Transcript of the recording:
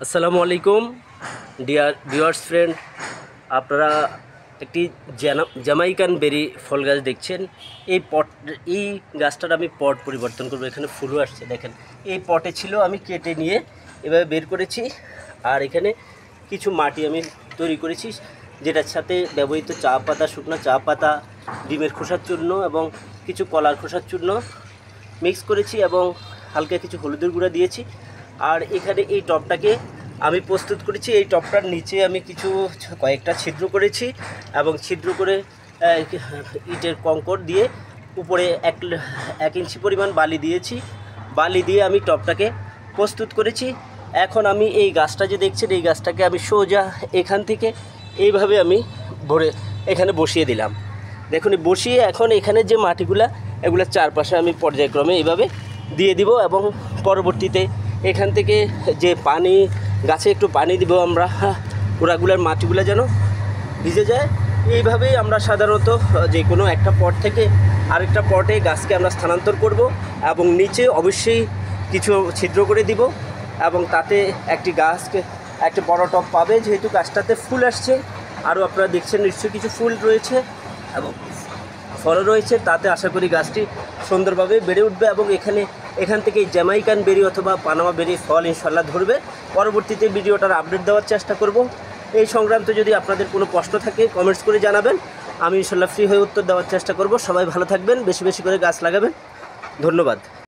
আসসালামু আলাইকুম dear viewers friend, আপনারা একটি জামাইকান বেরি ফল গাছ দেখছেন। এই গাছটার আমি পট পরিবর্তন করব। এখানে ফুলও আসছে, দেখেন। এই পটে ছিল, আমি কেটে নিয়ে এভাবে বের করেছি। আর এখানে কিছু মাটি আমি তৈরি করেছি, যেটার সাথে ব্যবহৃত চা পাতা, শুকনো চা পাতা, ডিমের খোসার চূর্ণ এবং কিছু কলার খোসার চূর্ণ মিক্স করেছি এবং হালকা কিছু হলুদের গুঁড়া দিয়েছি। আর এখানে এই টবটাকে আমি প্রস্তুত করেছি। এই টবটার নিচে আমি কয়েকটা ছিদ্র করেছি এবং ছিদ্র করে ইটের কংকর দিয়ে উপরে এক ইঞ্চি পরিমাণ বালি দিয়েছি। বালি দিয়ে আমি টবটাকে প্রস্তুত করেছি। এখন আমি এই গাছটা যে দেখছেন, এই গাছটাকে আমি সোজা এখান থেকে এইভাবে আমি এখানে বসিয়ে দিলাম। দেখুন, বসিয়ে এখন এখানে যে মাটিগুলা, এগুলোর চারপাশে আমি পর্যায়ক্রমে এইভাবে দিয়ে দিব এবং পরবর্তীতে এখান থেকে যে পানি, গাছে একটু পানি দিব আমরা, গোড়াগুলার মাটিগুলো যেন ভিজে যায়। এইভাবেই আমরা সাধারণত যে কোনো একটা পট থেকে আরেকটা পটে গাছকে আমরা স্থানান্তর করব এবং নিচে অবশ্যই কিছু ছিদ্র করে দিব এবং তাতে একটি গাছকে একটা বড় টব পাবে। যেহেতু গাছটাতে ফুল আসছে, আরও আপনারা দেখছেন নিশ্চয়ই কিছু ফুল রয়েছে এবং ফলও রয়েছে, তাতে আশা করি গাছটি সুন্দরভাবে বেড়ে উঠবে এবং এখান থেকে জ্যামাইকান বেরি অথবা পানামা বেরি ফল ইনশাল্লাহ ধরবে। পরবর্তীতে ভিডিওটার আপডেট দেওয়ার চেষ্টা করব। এই সংক্রান্ত যদি আপনাদের কোনো প্রশ্ন থাকে কমেন্টস করে জানাবেন, আমি ইনশাল্লাহ ফ্রি হয়ে উত্তর দেওয়ার চেষ্টা করব। সবাই ভালো থাকবেন, বেশি বেশি করে গাছ লাগাবেন। ধন্যবাদ।